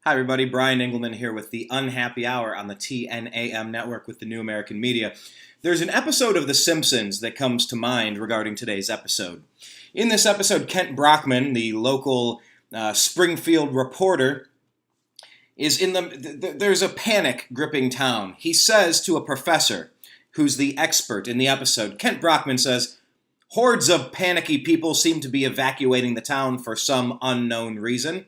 Hi, everybody. Brian Engelman here with the Unhappy Hour on the TNAM network with the New American Media. There's an episode of The Simpsons that comes to mind regarding today's episode. In this episode, Kent Brockman, the local Springfield reporter, is in there's a panic gripping town. He says to a professor, who's the expert in the episode, Kent Brockman says, "Hordes of panicky people seem to be evacuating the town for some unknown reason.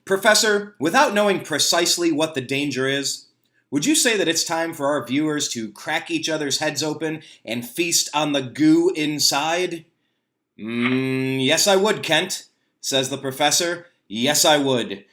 Professor, without knowing precisely what the danger is, would you say that it's time for our viewers to crack each other's heads open and feast on the goo inside?" Yes, I would, Kent, says the professor. Yes, I would.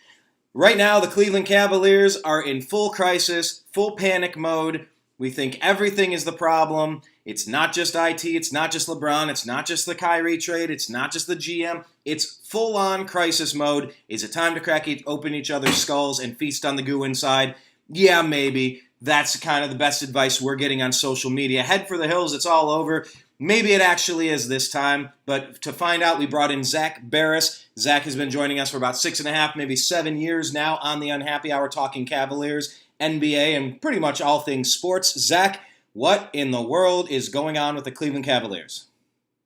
Right now, the Cleveland Cavaliers are in full crisis, full panic mode. We think everything is the problem. It's not just IT, it's not just LeBron, it's not just the Kyrie trade, it's not just the GM. It's full-on crisis mode. Is it time to crack open each other's skulls and feast on the goo inside? Yeah, maybe. That's kind of the best advice we're getting on social media. Head for the hills, it's all over. Maybe it actually is this time, but to find out, we brought in Zak Baris. Zak has been joining us for about 6.5, maybe 7 years now on the Unhappy Hour talking Cavaliers, NBA, and pretty much all things sports. Zak, what in the world is going on with the Cleveland Cavaliers?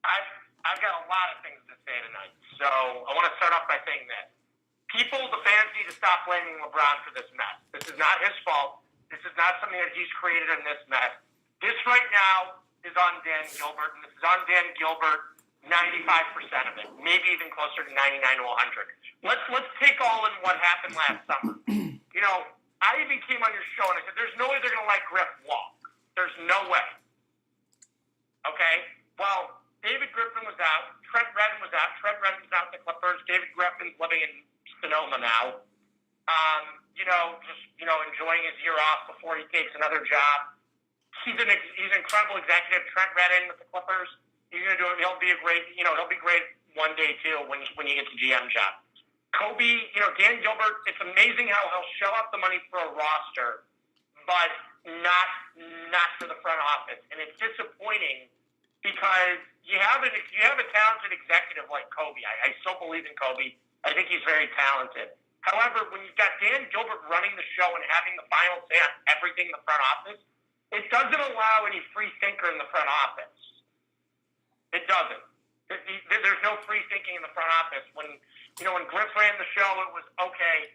I've got a lot of things to say tonight. So I want to start off by saying this. People, the fans, need to stop blaming LeBron for this mess. This is not his fault. This is not something that he's created in this mess. This right now is on Dan Gilbert, and this is on Dan Gilbert 95% of it, maybe even closer to 99 to 100. Let's take all in what happened last summer. You know, I even came on your show and I said, there's no way they're going to let Griff walk. There's no way. Okay? Well, David Griffin was out. Trent Redden was out. Trent Redden's out with the Clippers. David Griffin's living in Sonoma now. Enjoying his year off before he takes another job. He's an incredible executive. Trent Redden with the Clippers. He's going to do it. He'll be great one day too when he gets a GM job. Kobe, Dan Gilbert. It's amazing how he'll shell out the money for a roster, but not for the front office, and it's disappointing because you have a talented executive like Kobe. I still believe in Kobe. I think he's very talented. However, when you've got Dan Gilbert running the show and having the final say on everything in the front office, it doesn't allow any free thinker in the front office. It doesn't. There's no free thinking in the front office. When Griff ran the show, it was okay.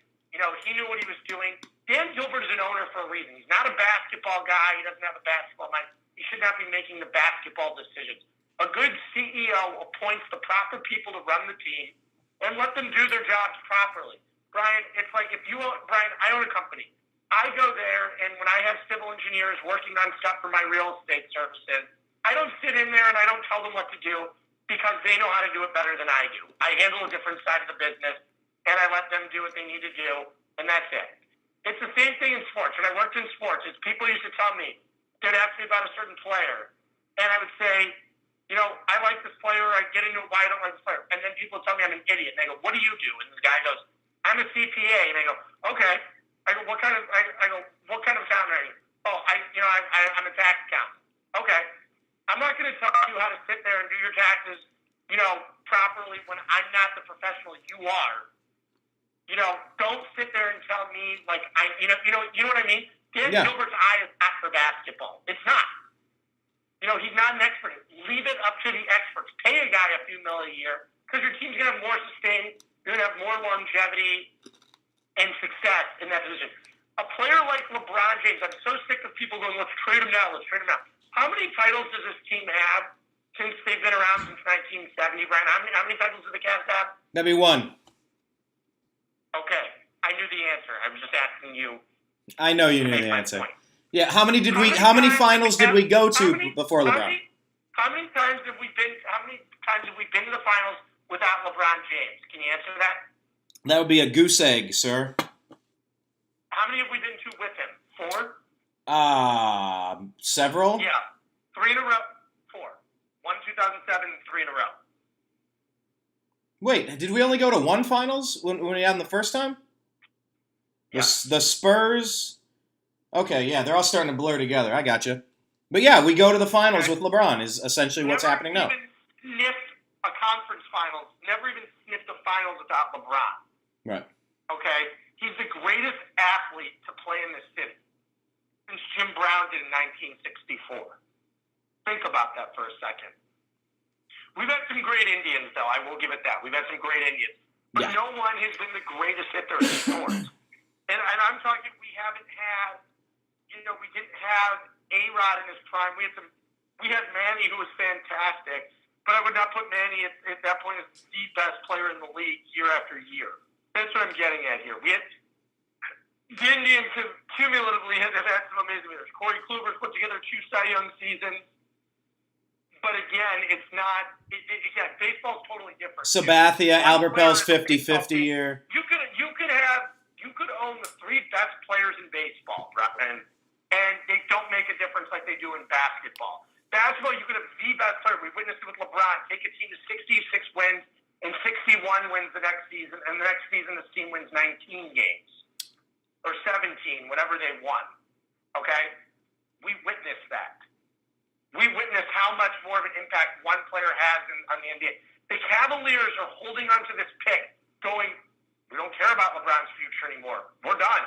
He knew what he was doing. Dan Gilbert is an owner for a reason. He's not a basketball guy. He doesn't have a basketball mind. He should not be making the basketball decisions. A good CEO appoints the proper people to run the team and let them do their jobs properly. Brian, it's like I own a company. I go there, and when I have civil engineers working on stuff for my real estate services, I don't sit in there and I don't tell them what to do because they know how to do it better than I do. I handle a different side of the business, and I let them do what they need to do, and that's it. It's the same thing in sports. When I worked in sports, people used to tell me, they'd ask me about a certain player, and I would say, I like this player, I get into why I don't like this player. And then people tell me I'm an idiot, and they go, what do you do? And the guy goes, I'm a CPA. And I go, okay. I go, what kind of accountant are you? Oh, I'm a tax accountant. Okay. I'm not going to tell you how to sit there and do your taxes, properly when I'm not the professional you are. Don't sit there and tell me you know what I mean? Dan Gilbert's eye is not for basketball. It's not. He's not an expert. Leave it up to the experts. Pay a guy a few $1 million a year because your team's going to have more sustain. You're going to have more longevity and success in that position. A player like LeBron James, I'm so sick of people going, let's trade him now. How many titles does this team have since they've been around since 1970, Brian? How many titles do the Cavs have? That'd be one. Okay. I knew the answer. I was just asking you. I know you knew the answer. Point. Yeah, how many finals did we go to before LeBron? How many times have we been to the finals without LeBron James? Can you answer that? That would be a goose egg, sir. How many have we been to with him? 4? Several? Yeah. 3 in a row. 4. 1 2007, 3 in a row. Wait, did we only go to one finals when we had them the first time? Yeah. The Spurs. Okay, yeah, they're all starting to blur together. I got you. But yeah, we go to the finals with LeBron is essentially what's happening now. Never even sniffed a conference finals. Never even sniffed a finals without LeBron. Right. Okay? He's the greatest athlete to play in this city since Jim Brown did in 1964. Think about that for a second. We've had some great Indians, though. I will give it that. We've had some great Indians. But no one has been the greatest hitter in sports. And I'm talking, we haven't had, we didn't have A-Rod in his prime. We had Manny, who was fantastic, but I would not put Manny at that point as the best player in the league year after year. That's what I'm getting at here. The Indians have cumulatively had some amazing hitters. Corey Kluber's put together 2 Cy Young seasons. But again, it's not. Again, baseball's totally different. Sabathia, Albert Bell's 50-50 year. You could own the 3 best players in baseball, and they don't make a difference like they do in basketball. Basketball, you could have the best player. We witnessed it with LeBron. Take a team to 66 wins and 61 wins the next season, and the next season this team wins 19 games or 17, whatever they won. Okay, we witnessed that. We witnessed how much more of an impact one player has on the NBA. The Cavaliers are holding on to this pick, going, we don't care about LeBron's future anymore. We're done.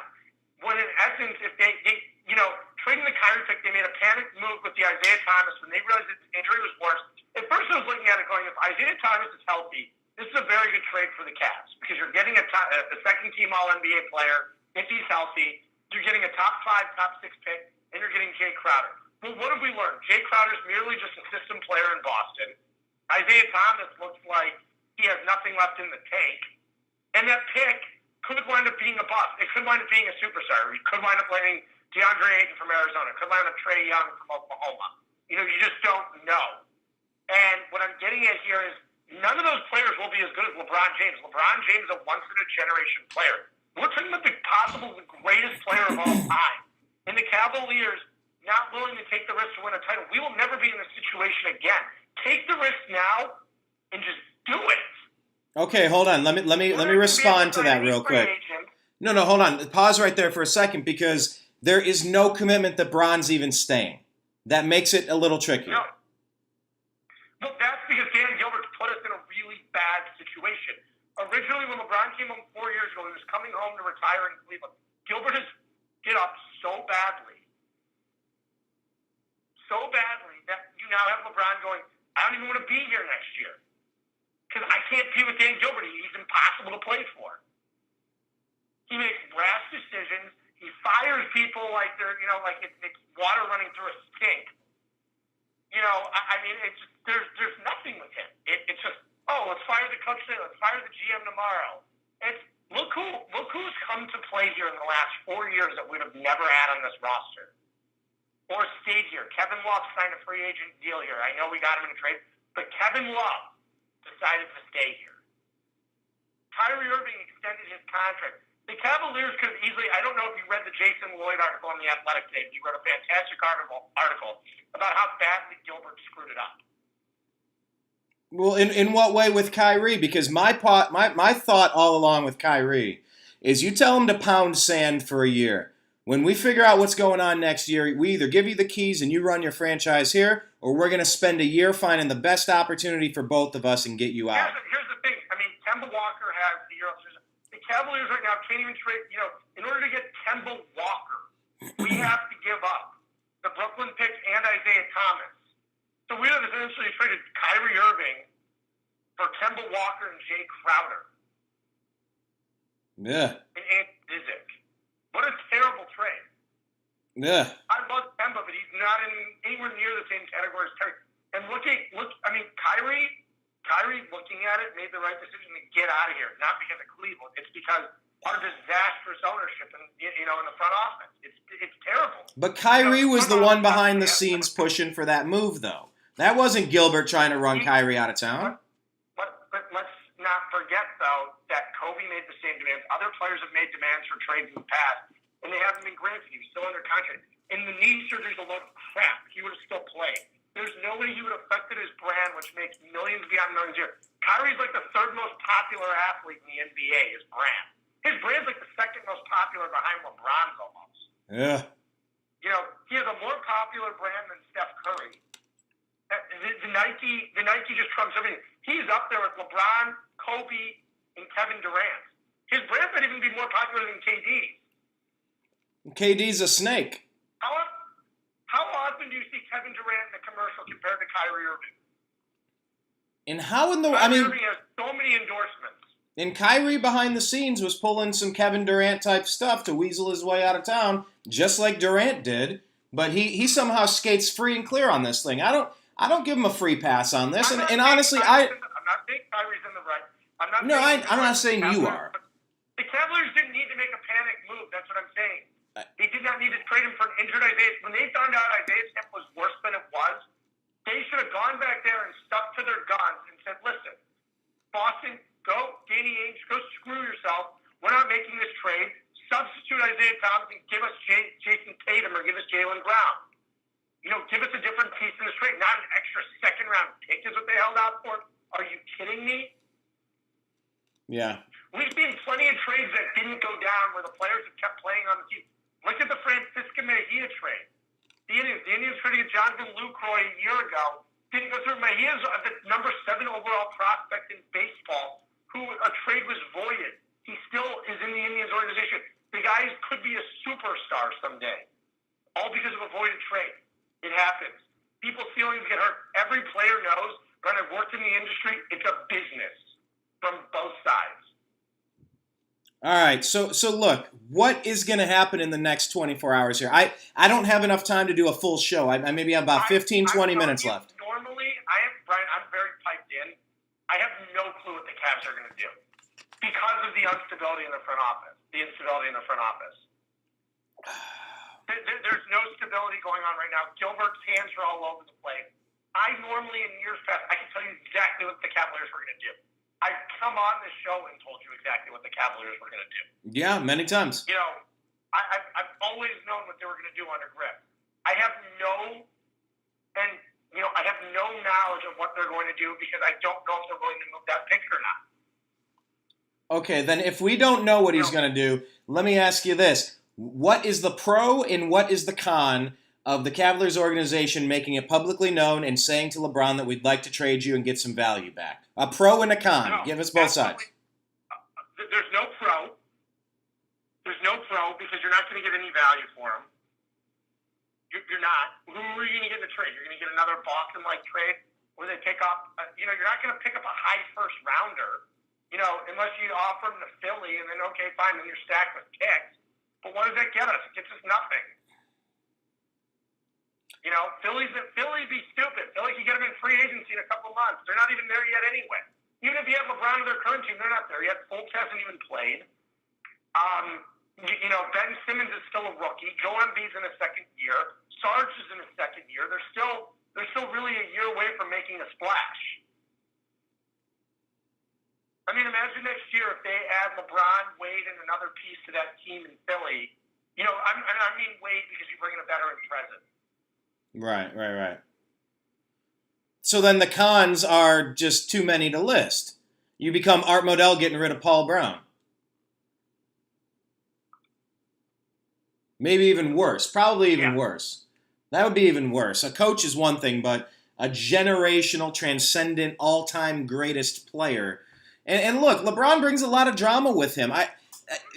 When in essence, if they trading the Kyrie pick, they made a panic move with the Isaiah Thomas when they realized his injury was worse. At first, I was looking at it going, if Isaiah Thomas is healthy, this is a very good trade for the Cavs because you're getting a second-team All-NBA player if he's healthy. You're getting a top 5, top 6 pick, and you're getting Jay Crowder. Well, what have we learned? Jay Crowder's merely just a system player in Boston. Isaiah Thomas looks like he has nothing left in the tank. And that pick could wind up being a bust. It could wind up being a superstar. It could wind up landing DeAndre Ayton from Arizona. It could wind up Trae Young from Oklahoma. You just don't know. And what I'm getting at here is none of those players will be as good as LeBron James. LeBron James is a once-in-a-generation player. We're talking about the greatest player of all time. And the Cavaliers not willing to take the risk to win a title. We will never be in this situation again. Take the risk now and just do it. Okay, hold on. Let me respond to that real quick. No, hold on. Pause right there for a second because there is no commitment that Bron's even staying. That makes it a little tricky. No. Well, that's because Dan Gilbert put us in a really bad situation. Originally, when LeBron came home 4 years ago, he was coming home to retire in Cleveland. Gilbert has get up so badly that you now have LeBron going, I don't even want to be here next year because I can't be with Dan Gilbert. He's impossible to play for. He makes rash decisions. He fires people like they're, like it's water running through a sink. There's nothing with him. It's just, let's fire the coach today. Let's fire the GM tomorrow. It's look who's come to play here in the last 4 years that we'd have never had on this roster. Or stayed here. Kevin Love signed a free agent deal here. I know we got him in a trade, but Kevin Love decided to stay here. Kyrie Irving extended his contract. The Cavaliers could have easily, I don't know if you read the Jason Lloyd article on The Athletic today. He wrote a fantastic article about how badly Gilbert screwed it up. Well, in what way with Kyrie? Because my thought all along with Kyrie is you tell him to pound sand for a year. When we figure out what's going on next year, we either give you the keys and you run your franchise here, or we're going to spend a year finding the best opportunity for both of us and get you out. Here's the thing. Kemba Walker has the Cavaliers right now can't even trade. In order to get Kemba Walker, we have to give up the Brooklyn pick and Isaiah Thomas. So we have essentially traded Kyrie Irving for Kemba Walker and Jay Crowder. Yeah. And Ant Disick. What a terrible trade. Yeah. I love Kemba, but he's not anywhere near the same category as Kyrie. And Kyrie looking at it made the right decision to get out of here, not because of Cleveland. It's because our disastrous ownership in the front office. It's terrible. But Kyrie was the one behind the scenes pushing for that move, though. That wasn't Gilbert trying to run Kyrie out of town. But let's not forget, though, that Kobe made the same demands. Other players have made demands for trades in the past, and they haven't been granted. He was still under contract. And the knee surgery's a load of crap. He would have still played. There's no way he would have affected his brand, which makes millions beyond millions a year. Kyrie's like the third most popular athlete in the NBA, his brand. His brand's like the second most popular behind LeBron's almost. Yeah. He has a more popular brand than Steph Curry. The Nike just trumps everything. He's up there with LeBron, Kobe, and Kevin Durant. His brand might even be more popular than KD's. KD's a snake. How often do you see Kevin Durant in a commercial compared to Kyrie Irving? And how in the... Kyrie Irving has so many endorsements. And Kyrie behind the scenes was pulling some Kevin Durant type stuff to weasel his way out of town, just like Durant did. But he somehow skates free and clear on this thing. I don't give him a free pass on this. And honestly, I'm not saying Kyrie's in the right. I'm not saying you are. The Cavaliers didn't need to make a panic move. That's what I'm saying. They did not need to trade him for an injured Isaiah. When they found out Isaiah's hip was worse than it was, they should have gone back there and stuck to their guns and said, listen, Boston, go, Danny Ainge, go screw yourself. We're not making this trade. Substitute Isaiah Thomas and give us Jason Tatum or give us Jaylen Brown. Give us a different piece in this trade, not an extra second-round pick is what they held out for. Are you kidding me? Yeah. We've seen plenty of trades that didn't go down where the players have kept playing on the team. Look at the Francisco Mejia trade. The Indians traded Jonathan Lucroy a year ago. Didn't go through. Mejia's the number 7 overall prospect in baseball, who a trade was voided. He still is in the Indians organization. The guy could be a superstar someday, all because of a voided trade. It happens. People's feelings get hurt. Every player knows, when I've worked in the industry, it's a business from both sides. All right, so look, what is going to happen in the next 24 hours here? I don't have enough time to do a full show. I maybe have about 15, 20 minutes left. Normally, Brian, I'm very piped in. I have no clue what the Cavs are going to do because of the instability in the front office. There's no stability going on right now. Gilbert's hands are all over the place. I normally, in years past, I can tell you exactly what the Cavaliers were going to do. I've come on this show and told you exactly what the Cavaliers were going to do. Yeah, many times. I've always known what they were going to do under Griff. I have no knowledge of what they're going to do because I don't know if they're willing to move that pick or not. Okay, then if we don't know what he's going to do, let me ask you this. What is the pro and what is the con of the Cavaliers organization making it publicly known and saying to LeBron that we'd like to trade you and get some value back? A pro and a con. No, give us both sides. There's no pro. There's no pro because you're not going to get any value for him. You're not. Who are you going to get in the trade? You're going to get another Boston-like trade where they pick up, you're not going to pick up a high first rounder, unless you offer him to Philly and then, okay, fine, then you're stacked with picks. But what does that get us? It gets us nothing. Philly be stupid. Philly can get them in free agency in a couple of months. They're not even there yet anyway. Even if you have LeBron to their current team, they're not there yet. Fultz hasn't even played. Ben Simmons is still a rookie. Joel Embiid's in his second year. Sarge is in his second year. They're still really a year away from making a splash. I mean, imagine next year if they add LeBron, Wade, and another piece to that team in Philly. I mean Wade because you bring in a veteran presence. Right. So then the cons are just too many to list. You become Art Modell getting rid of Paul Brown. Maybe even worse. Probably even worse. That would be even worse. A coach is one thing, but a generational, transcendent, all-time greatest player. And look, LeBron brings a lot of drama with him.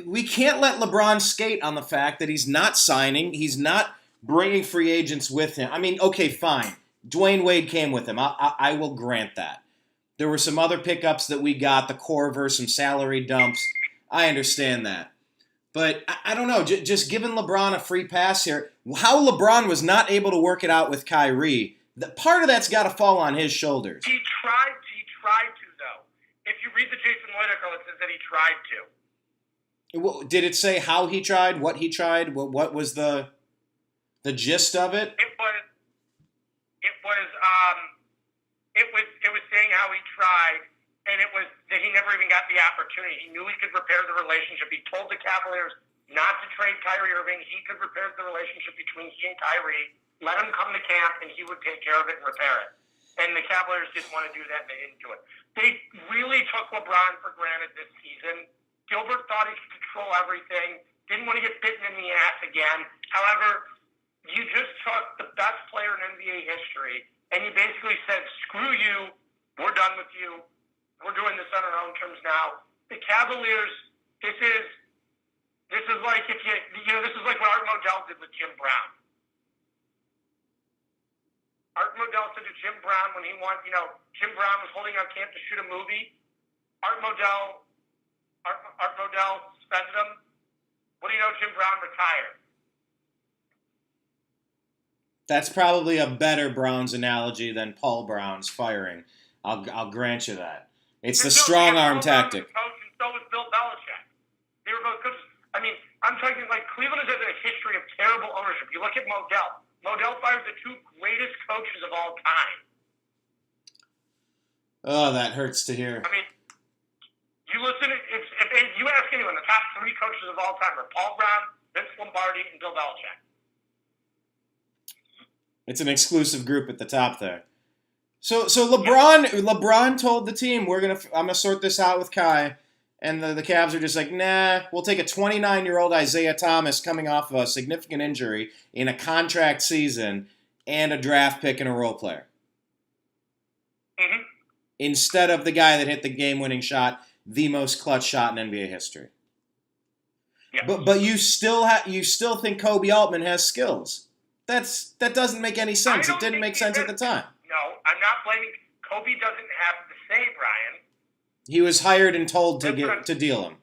We can't let LeBron skate on the fact that he's not signing. He's not bringing free agents with him. I mean, okay, fine. Dwayne Wade came with him. I will grant that. There were some other pickups that we got, the Corver, some salary dumps. I understand that. But I don't know, just giving LeBron a free pass here, how LeBron was not able to work it out with Kyrie, part of that's got to fall on his shoulders. He tried to, though. If you read the Jason Lloyd article, it says that he tried to. Well, did it say how he tried, what he tried, what was the gist of it? It was saying how he tried, and it was that he never even got the opportunity. He knew he could repair the relationship. He told the Cavaliers not to trade Kyrie Irving. He could repair the relationship between he and Kyrie, let him come to camp, and he would take care of it and repair it. And the Cavaliers didn't want to do that, and they didn't do it. They really took LeBron for granted this season. Gilbert thought he could control everything, didn't want to get bitten in the ass again. However, you just took the best player in NBA history, and you basically said, screw you, we're done with you, we're doing this on our own terms now. The Cavaliers, this is like if this is like when Art Modell did with Jim Brown. Art Modell said to Jim Brown when he won, Jim Brown was holding on camp to shoot a movie. Art Modell suspended him. What do you know? Jim Brown retired. That's probably a better Browns analogy than Paul Brown's firing. I'll grant you that. It's the strong arm tactic. Coach, and so was Bill Belichick. They were both coaches. I mean, I'm talking like Cleveland has a history of terrible ownership. You look at Modell. Modell fired the two greatest coaches of all time. Oh, that hurts to hear. I mean, you listen. If you ask anyone, the top three coaches of all time are Paul Brown, Vince Lombardi, and Bill Belichick. It's an exclusive group at the top there. So LeBron told the team, I'm gonna sort this out with Kai, and the Cavs are just like, nah, we'll take a 29-year-old Isaiah Thomas coming off of a significant injury in a contract season and a draft pick and a role player. Mm-hmm. Instead of the guy that hit the game-winning shot, the most clutch shot in NBA history. Yeah. But you still think Kobe Altman has skills. That doesn't make any sense. It didn't make sense at the time. No, I'm not blaming. Kobe doesn't have the say, Brian. He was hired and told to deal him.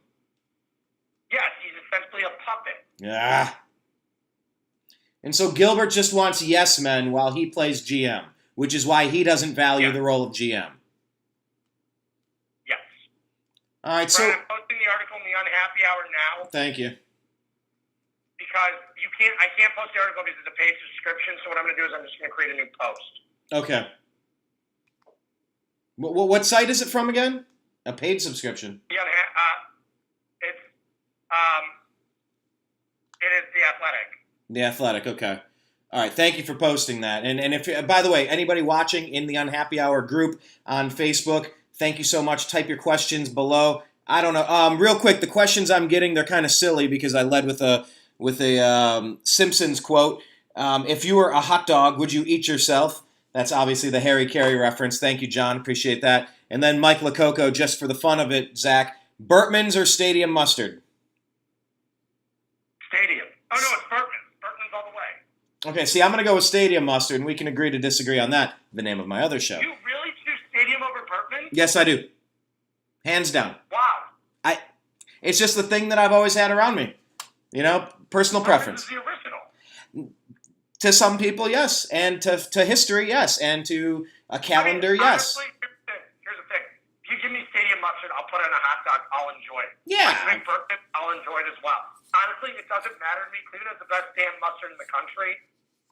Yes, he's essentially a puppet. Yeah. And so Gilbert just wants yes men while he plays GM, which is why he doesn't value the role of GM. Yes. All right, Brian, I'm posting the article in the Unhappy Hour now. Thank you. Because I can't post the article because it's a paid subscription. So what I'm going to do is I'm just going to create a new post. Okay. What site is it from again? A paid subscription. Yeah, it is The Athletic. The Athletic. Okay. All right. Thank you for posting that. And if, by the way, anybody watching in the Unhappy Hour group on Facebook, thank you so much. Type your questions below. I don't know. Real quick, the questions I'm getting, they're kind of silly because I led with a Simpsons quote. If you were a hot dog, would you eat yourself? That's obviously the Harry Carey reference. Thank you, John. Appreciate that. And then Mike Lococo, just for the fun of it, Zach, Burtman's or Stadium Mustard? Stadium. Oh, no, it's Burtman's. Burtman's all the way. Okay, see, I'm going to go with Stadium Mustard, and we can agree to disagree on that, the name of my other show. You really choose Stadium over Burtman's? Yes, I do. Hands down. Wow. It's just the thing that I've always had around me. Personal preference. This is the original. To some people, yes. And to history, yes. And to a calendar, yes. Honestly, here's the thing. If you give me Stadium Mustard, I'll put it on a hot dog. I'll enjoy it. Yeah. If Burtman, I'll enjoy it as well. Honestly, it doesn't matter to me. Cleveland has the best damn mustard in the country.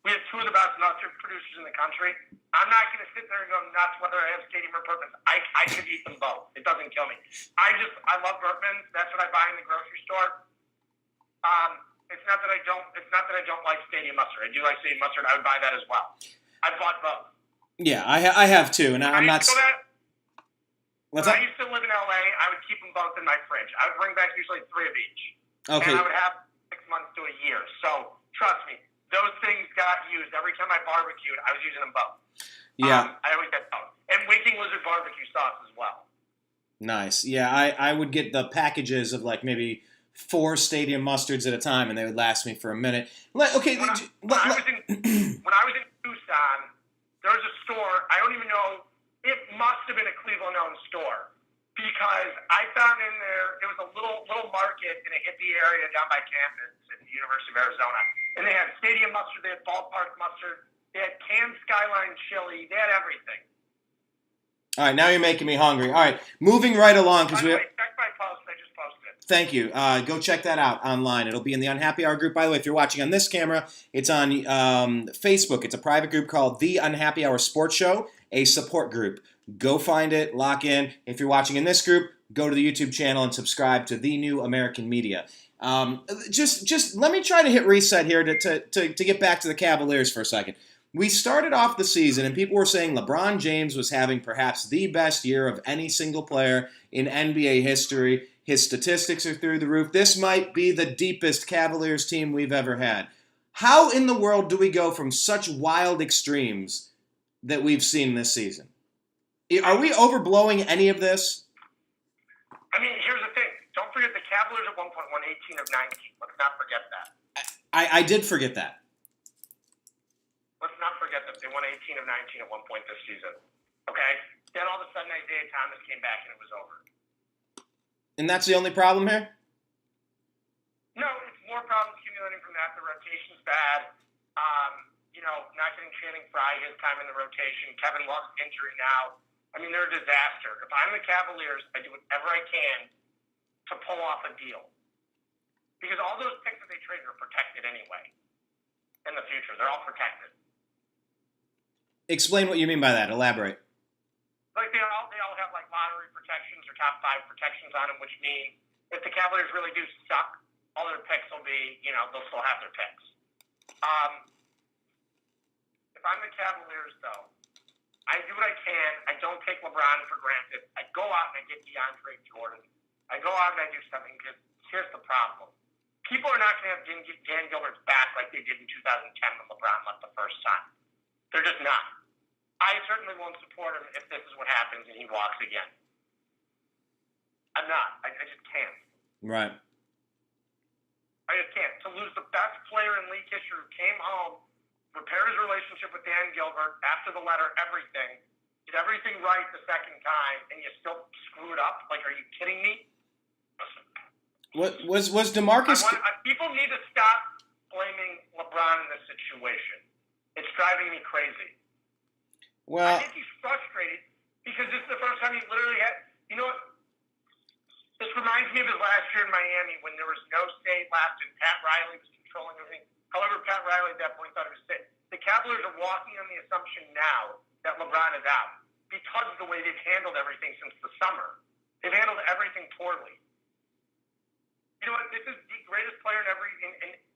We have two of the best mustard producers in the country. I'm not going to sit there and go nuts whether I have Stadium or Burtman's. I could eat them both. It doesn't kill me. I love Burtman's. That's what I buy in the grocery store. It's not that I don't like Stadium Mustard. I do like Stadium Mustard. I would buy that as well. I've bought both. Yeah, I have too, and I'm not. When I used to live in LA, I would keep them both in my fridge. I would bring back usually 3 of each. Okay. And I would have 6 months to a year. So trust me, those things got used every time I barbecued. I was using them both. Yeah. I always had both, and Waking Lizard barbecue sauce as well. Nice. Yeah, I would get the packages of like maybe 4 Stadium Mustards at a time, and they would last me for a minute. When I was in Tucson, there was a store. I don't even know. It must have been a Cleveland-owned store because I found in there. It was a little market in a hippie area down by campus at the University of Arizona, and they had Stadium Mustard. They had Ballpark Mustard. They had canned Skyline chili. They had everything. All right, now you're making me hungry. All right, moving right along because check my post. I just posted. Thank you. Go check that out online. It'll be in the Unhappy Hour group. By the way, if you're watching on this camera, it's on Facebook. It's a private group called The Unhappy Hour Sports Show, a support group. Go find it, lock in. If you're watching in this group, go to the YouTube channel and subscribe to The New American Media. Just let me try to hit reset here to get back to the Cavaliers for a second. We started off the season, and people were saying LeBron James was having perhaps the best year of any single player in NBA history. His statistics are through the roof. This might be the deepest Cavaliers team we've ever had. How in the world do we go from such wild extremes that we've seen this season? Are we overblowing any of this? I mean, here's the thing. Don't forget the Cavaliers at one point won 18 of 19. Let's not forget that. I did forget that. Let's not forget that they won 18 of 19 at one point this season. Okay? Then all of a sudden Isaiah Thomas came back and it was over. And that's the only problem here? No, it's more problems accumulating from that. The rotation's bad. Not getting Channing Frye his time in the rotation. Kevin Love's injury now. I mean, they're a disaster. If I'm the Cavaliers, I do whatever I can to pull off a deal. Because all those picks that they traded are protected anyway in the future. They're all protected. Explain what you mean by that. Elaborate. Like they all have like lottery protections or top 5 protections on them, which means if the Cavaliers really do suck, all their picks will be, they'll still have their picks. If I'm the Cavaliers, though, I do what I can. I don't take LeBron for granted. I go out and I get DeAndre Jordan. I go out and I do something because here's the problem. People are not going to have Dan Gilbert's back like they did in 2010 when LeBron left the first time. They're just not. I certainly won't support him if this is what happens and he walks again. I'm not. I just can't. Right. I just can't. To lose the best player in league history who came home, repaired his relationship with Dan Gilbert after the letter, everything, did everything right the second time, and you still screw it up? Like, are you kidding me? What was DeMarcus? People need to stop blaming LeBron in this situation. It's driving me crazy. Well, I think he's frustrated because this is the first time he literally had. You know what? This reminds me of his last year in Miami when there was no say left and Pat Riley was controlling everything. However, Pat Riley at that point thought it was safe. The Cavaliers are walking on the assumption now that LeBron is out because of the way they've handled everything since the summer. They've handled everything poorly. You know what? This is the greatest player in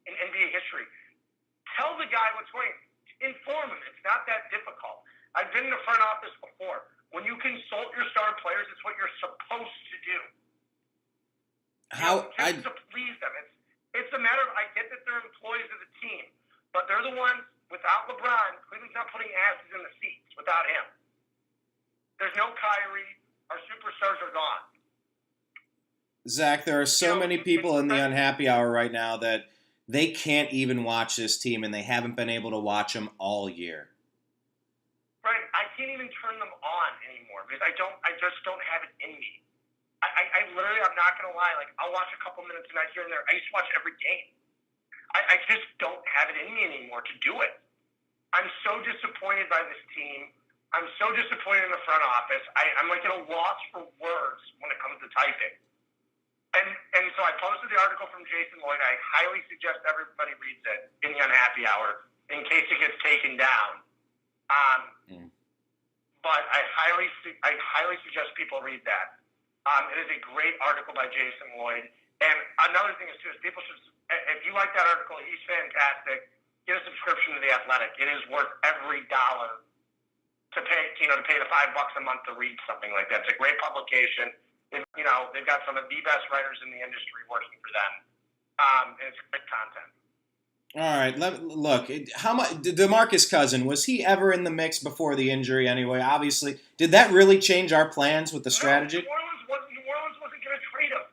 NBA history. Tell the guy what's going on. Inform him. It's not that difficult. I've been in the front office before. When you consult your star players, it's what you're supposed to do. To please them. It's a matter of, I get that they're employees of the team, but they're the ones, without LeBron, Cleveland's not putting asses in the seats without him. There's no Kyrie. Our superstars are gone. Zach, there are so many people in the unhappy hour right now that they can't even watch this team, and they haven't been able to watch them all year. Right. I can't even turn them on anymore because I just don't have it in me. I literally, I'm not going to lie, like, I'll watch a couple minutes a night here and there. I used to watch every game. I just don't have it in me anymore to do it. I'm so disappointed by this team. I'm so disappointed in the front office. I'm like at a loss for words when it comes to typing. And so I posted the article from Jason Lloyd. I highly suggest everybody reads it in the unhappy hour in case it gets taken down. But I highly suggest people read that. It is a great article by Jason Lloyd. And another thing is, too, is people should, if you like that article, he's fantastic. Get a subscription to The Athletic. It is worth every dollar to pay the $5 a month to read something like that. It's a great publication. They've got some of the best writers in the industry working for them. And it's great content. All right, look. How much DeMarcus Cousins, was he ever in the mix before the injury? Anyway, obviously, did that really change our plans with the strategy? New Orleans wasn't going to trade him.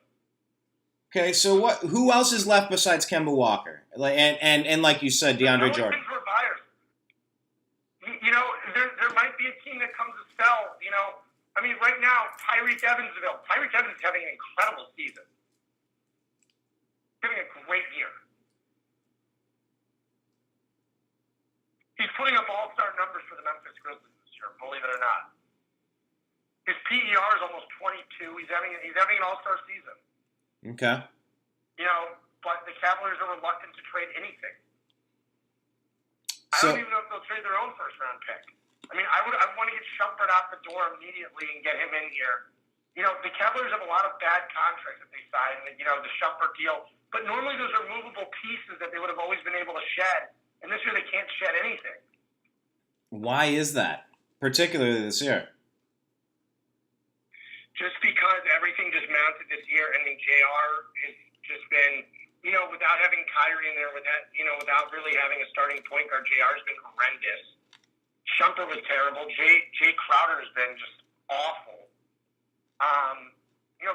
Okay, so what? Who else is left besides Kemba Walker? And like you said, DeAndre Jordan. There might be a team that comes to sell. I mean, right now, Tyreke Evans is available. Tyreke Evans is having an incredible season. Having a great year. He's putting up all-star numbers for the Memphis Grizzlies this year, believe it or not. His PER is almost 22. He's having an all-star season. Okay. But the Cavaliers are reluctant to trade anything. I don't even know if they'll trade their own first-round pick. I mean, I want to get Shumpert out the door immediately and get him in here. The Cavaliers have a lot of bad contracts that they signed, the Shumpert deal. But normally those are movable pieces that they would have always been able to shed. And this year they can't shed anything. Why is that, particularly this year? Just because everything just mounted this year. I mean, JR has just been, without having Kyrie in there, without really having a starting point guard, JR has been horrendous. Shumpert was terrible. Jay Crowder has been just awful.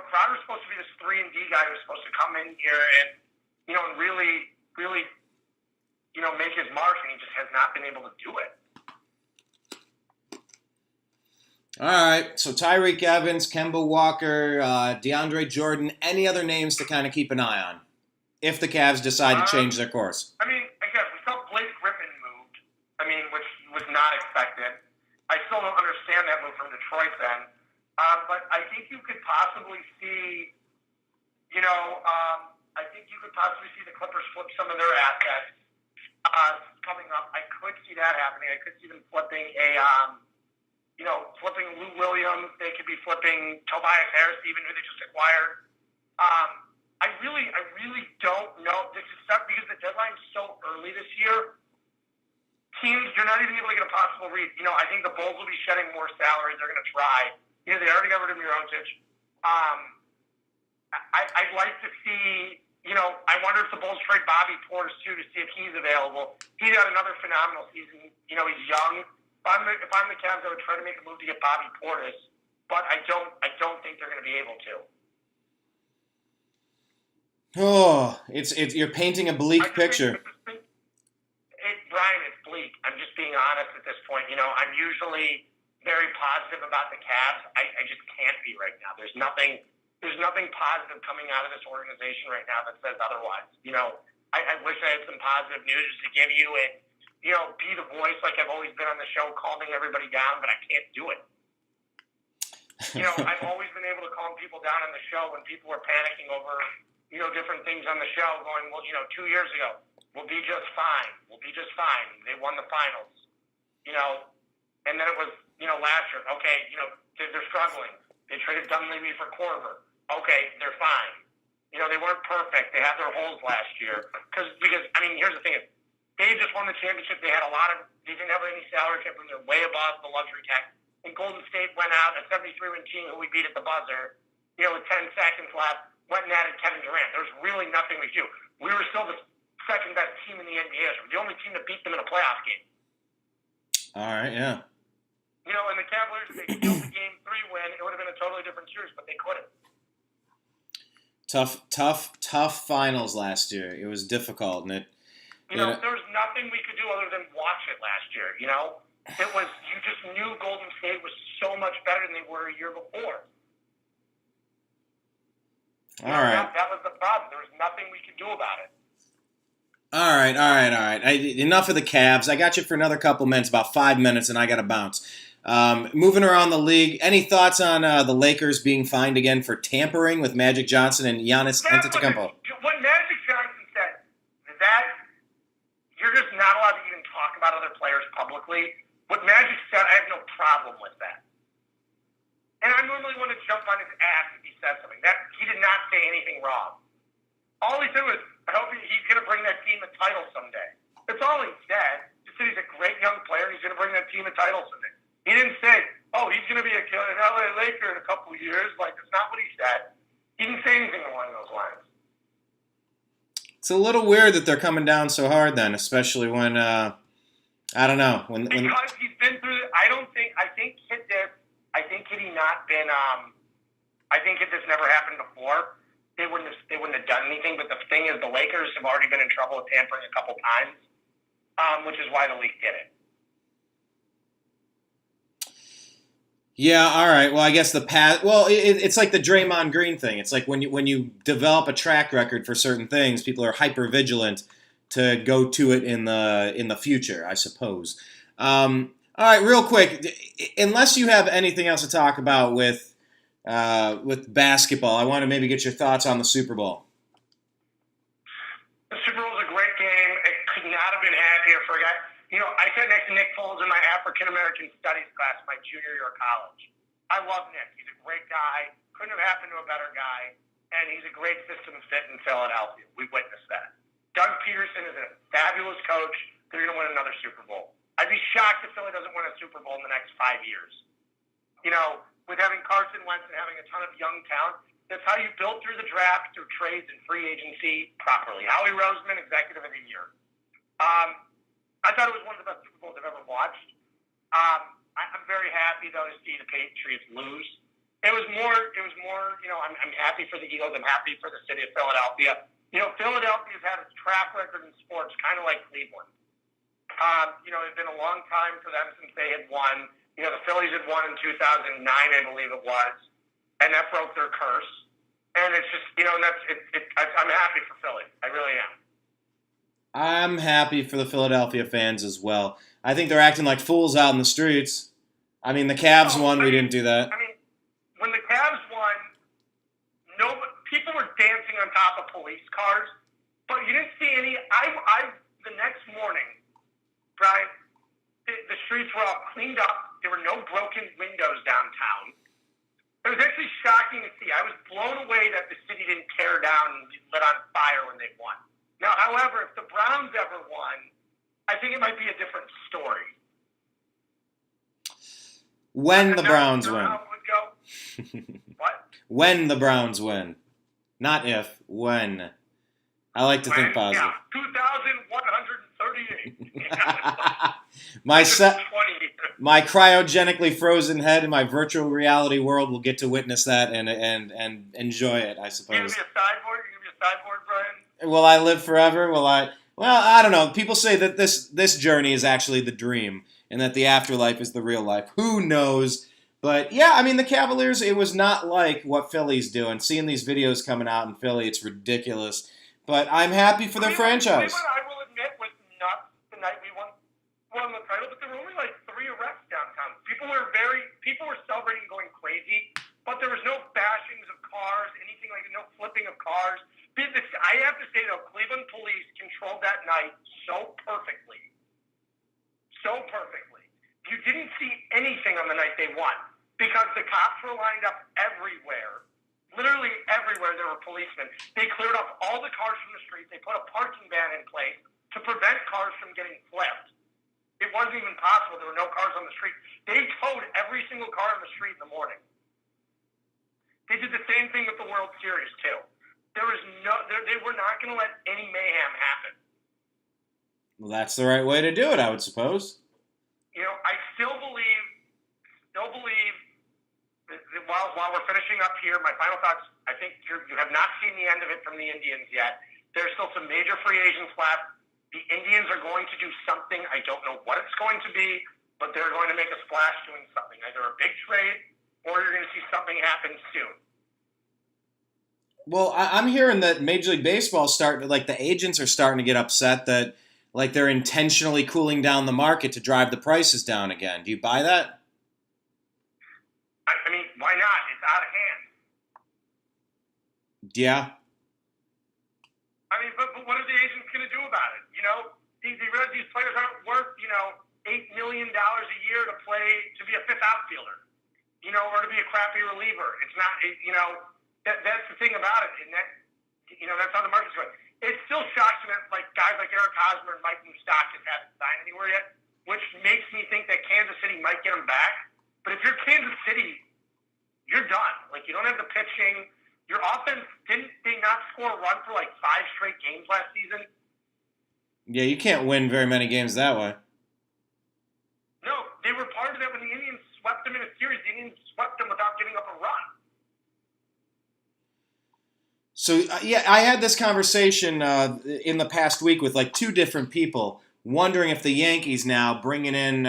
Crowder's supposed to be this 3-and-D guy who's supposed to come in here and, and really, really make his mark, and he just has not been able to do it. All right, so Tyreek Evans, Kemba Walker, DeAndre Jordan, any other names to kind of keep an eye on if the Cavs decide to change their course? I mean, again, we saw Blake Griffin moved, which was not expected. I still don't understand that move from Detroit then. But I think you could possibly see, I think you could possibly see the Clippers flip some of their assets coming up. I could see that happening. I could see them flipping flipping Lou Williams. They could be flipping Tobias Harris, even who they just acquired. I really don't know. This is tough because the deadline's so early this year. Teams, you're not even able to get a possible read. I think the Bulls will be shedding more salaries. They're going to try. They already got rid of Mirotic. I'd like to see, I wonder if the Bulls trade Bobby Portis, too, to see if he's available. He's had another phenomenal season. He's young. If I'm the Cavs, I would try to make a move to get Bobby Portis, but I don't think they're going to be able to. Oh, it's you're painting a bleak picture. Brian, it's bleak. I'm just being honest at this point. I'm usually very positive about the Cavs. I just can't be right now. There's nothing positive coming out of this organization right now that says otherwise. I wish I had some positive news to give you and, be the voice like I've always been on the show, calming everybody down, but I can't do it. I've always been able to calm people down on the show when people were panicking over, different things on the show, going, well, 2 years ago, we'll be just fine. We'll be just fine. They won the finals. And then it was, last year, okay, they're struggling. They traded Dunleavy for Korver. Okay, they're fine. They weren't perfect. They had their holes last year. Because here's the thing. They just won the championship. They didn't have any salary cap, and they're way above the luxury tax. And Golden State went out, a 73-win team who we beat at the buzzer, with 10 seconds left, went and added Kevin Durant. There's really nothing we could do. We were still the second best team in the NBA. We were the only team that beat them in a playoff game. All right, yeah. And the Cavaliers, if they killed the Game 3 win, it would have been a totally different series, but they couldn't. Tough finals last year. It was difficult, and there was nothing we could do other than watch it last year. It was, you just knew Golden State was so much better than they were a year before. All right. That was the problem. There was nothing we could do about it. All right. Enough of the Cavs. I got you for another couple minutes, about 5 minutes, and I got to bounce. Moving around the league, any thoughts on the Lakers being fined again for tampering with Magic Johnson and Giannis Antetokounmpo? What Magic Johnson said, that you're just not allowed to even talk about other players publicly. What Magic said, I have no problem with that. And I normally want to jump on his ass if he said something. He did not say anything wrong. All he said was, I hope he's going to bring that team a title someday. That's all he said. He said he's a great young player. He's going to bring that team a title someday. He didn't say, he's going to be an LA Laker in a couple of years. That's not what he said. He didn't say anything along those lines. It's a little weird that they're coming down so hard then, especially when, I don't know. Because he's been through it. I think had he not been, I think if this never happened before, they wouldn't have done anything. But the thing is, the Lakers have already been in trouble with tampering a couple times, which is why the league did it. Yeah, all right. Well, I guess it's like the Draymond Green thing. It's like when you develop a track record for certain things, people are hyper vigilant to go to it in the future, I suppose. All right, real quick, unless you have anything else to talk about with basketball, I want to maybe get your thoughts on the Super Bowl. The Super Bowl is a great game. It could not have been happier for a guy. I sat next to Nick Foles in my African American Studies class my junior year of college. I love Nick. He's a great guy. Couldn't have happened to a better guy. And he's a great system fit in Philadelphia. We witnessed that. Doug Peterson is a fabulous coach. They're going to win another Super Bowl. I'd be shocked if Philly doesn't win a Super Bowl in the next 5 years. With having Carson Wentz and having a ton of young talent, that's how you build through the draft, through trades and free agency properly. Howie Roseman, Executive of the Year. I thought it was one of the best Super Bowls I've ever watched. I'm very happy, though, to see the Patriots lose. It was more, I'm happy for the Eagles. I'm happy for the city of Philadelphia. Philadelphia's had its track record in sports, kind of like Cleveland. It's been a long time for them since they had won. The Phillies had won in 2009, I believe it was, and that broke their curse. And it's just, I'm happy for Philly. I really am. I'm happy for the Philadelphia fans as well. I think they're acting like fools out in the streets. I mean, the Cavs won. We didn't do that. I mean, when the Cavs won, people were dancing on top of police cars, but you didn't see any. The next morning, Brian, the streets were all cleaned up. There were no broken windows downtown. It was actually shocking to see. I was blown away that the city didn't tear down and lit on fire when they won. Now, however, if the Browns ever won, I think it might be a different story. When the Browns win. How it would go. What? When the Browns win. Not if, when. I like to think positive. Yeah, 2,138. My cryogenically frozen head in my virtual reality world will get to witness that and enjoy it, I suppose. You're going to be a cyborg, Brian? Will I live forever? Well, I don't know. People say that this journey is actually the dream and that the afterlife is the real life. Who knows? But yeah, I mean, the Cavaliers, it was not like what Philly's doing. Seeing these videos coming out in Philly, it's ridiculous. But I'm happy for their franchise. I will admit, was nuts the night we won the title, but there were only like 3 arrests downtown. People were celebrating, going crazy, but there was no bashings of cars, anything like no flipping of cars. I have to say, though, Cleveland police controlled that night so perfectly. So perfectly. You didn't see anything on the night they won because the cops were lined up everywhere. Literally everywhere there were policemen. They cleared off all the cars from the street. They put a parking ban in place to prevent cars from getting flipped. It wasn't even possible. There were no cars on the street. They towed every single car on the street in the morning. They did the same thing with the World Series, too. They were not going to let any mayhem happen. Well, that's the right way to do it, I would suppose. I still believe that while we're finishing up here, my final thoughts, I think you have not seen the end of it from the Indians yet. There's still some major free agents left. The Indians are going to do something. I don't know what it's going to be, but they're going to make a splash doing something. Either a big trade or you're going to see something happen soon. Well, I'm hearing that Major League Baseball the agents are starting to get upset that like they're intentionally cooling down the market to drive the prices down again. Do you buy that? I mean, why not? It's out of hand. Yeah. I mean, but what are the agents going to do about it? They realize these players aren't worth, $8 million a year to be a fifth outfielder, or to be a crappy reliever. It's not, that's the thing about it. And that's how the market's going. It still shocks me that guys like Eric Hosmer and Mike Moustakas haven't signed anywhere yet, which makes me think that Kansas City might get them back. But if you're Kansas City, you're done. You don't have the pitching. Your offense, didn't they not score a run for 5 straight games last season? Yeah, you can't win very many games that way. No, they were part of that when the Indians swept them in a series. The Indians swept them without giving up a run. So, I had this conversation in the past week with 2 different people, wondering if the Yankees now bringing in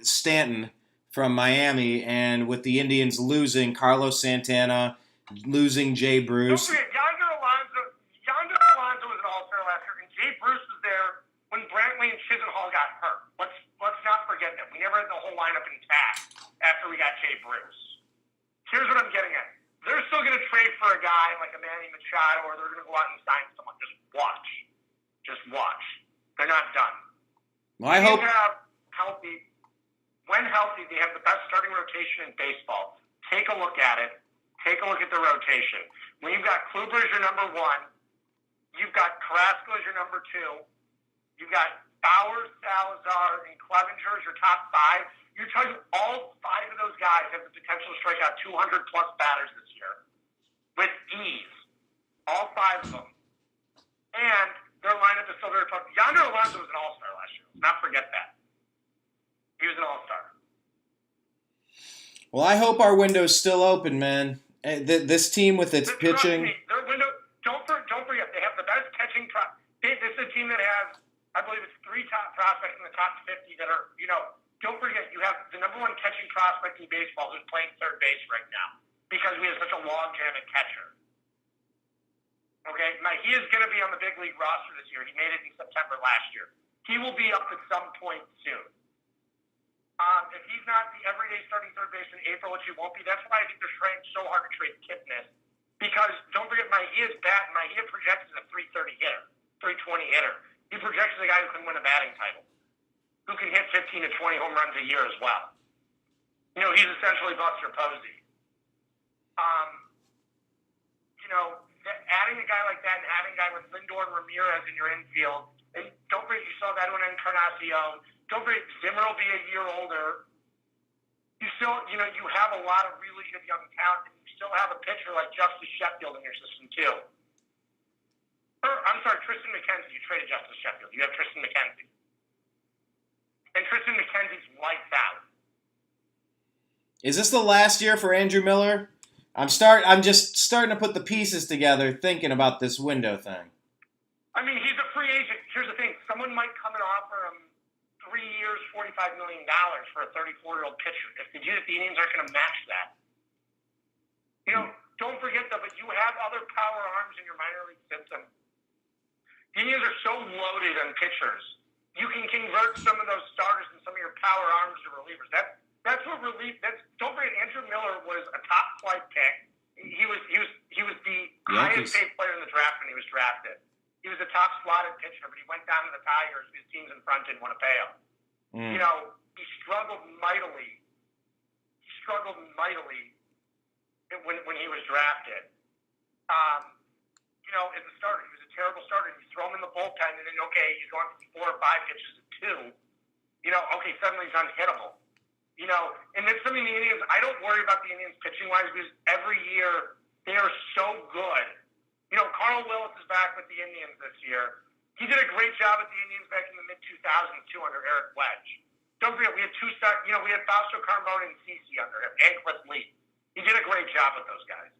Stanton from Miami, and with the Indians losing Carlos Santana, losing Jay Bruce. Don't forget, Yonder Alonso was an all-star last year, and Jay Bruce was there when Brantley and Chisenhall got hurt. Let's not forget that. We never had the whole lineup intact after we got Jay Bruce. Here's what I'm getting at. They're still going to trade for a guy like a Manny Machado, or they're going to go out and sign someone. Just watch. They're not done. Well, I hope. When healthy, they have the best starting rotation in baseball. Take a look at it. Take a look at the rotation. When you've got Kluber as your number 1, you've got Carrasco as your number 2, you've got Bauer, Salazar, and Clevenger as your top 5. You're talking all 5 of those guys have the potential to strike out 200-plus batters this year with ease. All 5 of them. And their lineup is still very tough. Yonder Alonso was an all-star last year. Let's not forget that. He was an all-star. Well, I hope our window's still open, man. This team with its pitching. Their window, don't forget, they have the team that has, I believe it's 3 top prospects in the top 50 that are, don't forget, you have the number 1 catching prospect in baseball who's playing third base right now because we have such a logjam at catcher. Okay, now he is going to be on the big league roster this year. He made it in September last year. He will be up at some point soon. If he's not the everyday starting third base in April, which he won't be, that's why I think they're trying so hard to trade Kipnis. Because don't forget, Mahia's bat, Mahia projects as a 330 hitter, 320 hitter. He projects as a guy who can win a batting title, who can hit 15 to 20 home runs a year as well. He's essentially Buster Posey. Adding a guy like that and having a guy with Lindor and Ramirez in your infield, and don't forget you saw that one in Encarnacion. Don't forget Zimmer will be a year older. You still, you have a lot of really good young talent, and you still have a pitcher like Justice Sheffield in your system too. I'm sorry, Tristan McKenzie. You traded Justice Sheffield. You have Tristan McKenzie. And Tristan McKenzie's lights out. Is this the last year for Andrew Miller? I'm just starting to put the pieces together, thinking about this window thing. I mean, he's a free agent. Here's the thing: someone might come and offer him 3 years, $45 million for a 34-year-old pitcher. If the Indians aren't going to match that, don't forget though. But you have other power arms in your minor league system. The Indians are so loaded on pitchers. You can convert some of those starters and some of your power arms to relievers. That's what relief. Don't forget, Andrew Miller was a top flight pick. He was the highest paid player in the draft when he was drafted. He was a top slotted pitcher, but he went down to the Tigers. His teams in front didn't want to pay him. He struggled mightily. When he was drafted. As a starter, he was a terrible starter. You throw him in the bullpen, and then he's going from 4 or 5 pitches to 2. Suddenly he's unhittable. And it's something the Indians, I don't worry about the Indians pitching-wise because every year they are so good. Carl Willis is back with the Indians this year. He did a great job with the Indians back in the mid-2000s, too, under Eric Wedge. Don't forget, we had we had Fausto Carbone and CeCe under him, and Cliff Lee. He did a great job with those guys.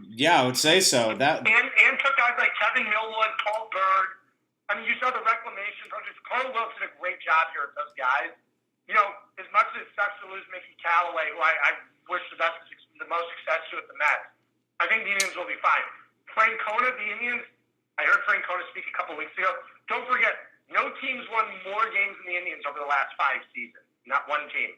Yeah, I would say so. And took guys like Kevin Millwood, Paul Bird. I mean, you saw the reclamation projects. Carl Willis did a great job here with those guys. As much as it sucks to lose Mickey Callaway, who I wish the most success to at the Mets, I think the Indians will be fine. Francona, the Indians, I heard Francona speak a couple weeks ago. Don't forget, no team's won more games than the Indians over the last 5 seasons. Not one team.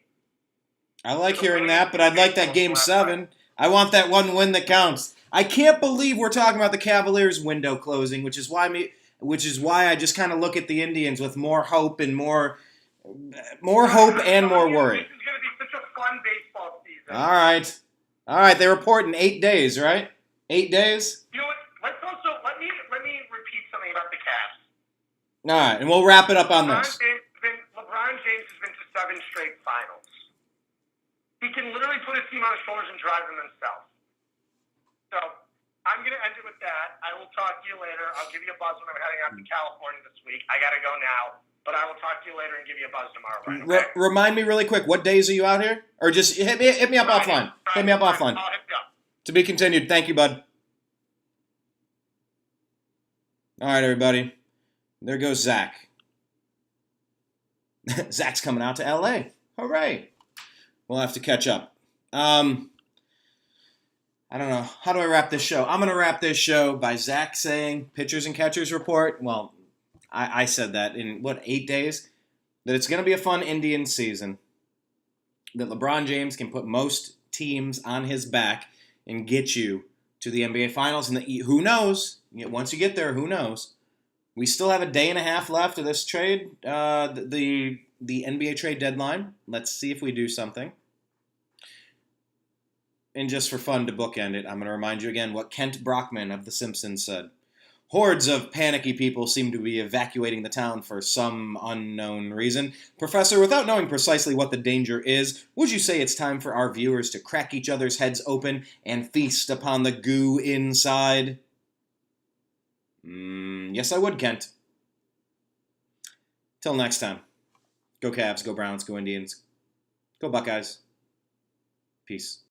I like hearing that, but I'd like that Game 7. I want that one win that counts. I can't believe we're talking about the Cavaliers' window closing, which is why I just kind of look at the Indians with more hope and more hope and more worry. This is going to be such a fun baseball season. All right. They report in 8 days, right? 8 days. You know what? Let me repeat something about the Cavs. All right, and we'll wrap it up on this. LeBron James has been to 7 straight finals. He can literally put his team on his shoulders and drive them himself. So I'm going to end it with that. I will talk to you later. I'll give you a buzz when I'm heading out to California this week. I got to go now. But I will talk to you later and give you a buzz tomorrow, Brian. Okay? Remind me really quick, what days are you out here? Or just hit me up offline. Hit me up offline. I'll hit you up. To be continued. Thank you, bud. All right, everybody. There goes Zach. Zach's coming out to L.A. Hooray. We'll have to catch up. I don't know. How do I wrap this show? I'm going to wrap this show by Zach saying, pitchers and catchers report. Well, I said that in, 8 days? That it's going to be a fun Indian season. That LeBron James can put most teams on his back and get you to the NBA Finals. And who knows? Once you get there, who knows? We still have a day and a half left of this trade, the NBA trade deadline. Let's see if we do something. And just for fun to bookend it, I'm going to remind you again what Kent Brockman of The Simpsons said. Hordes of panicky people seem to be evacuating the town for some unknown reason. Professor, without knowing precisely what the danger is, would you say it's time for our viewers to crack each other's heads open and feast upon the goo inside? Yes, I would, Kent. Till next time. Go Cavs, go Browns, go Indians. Go Buckeyes. Peace.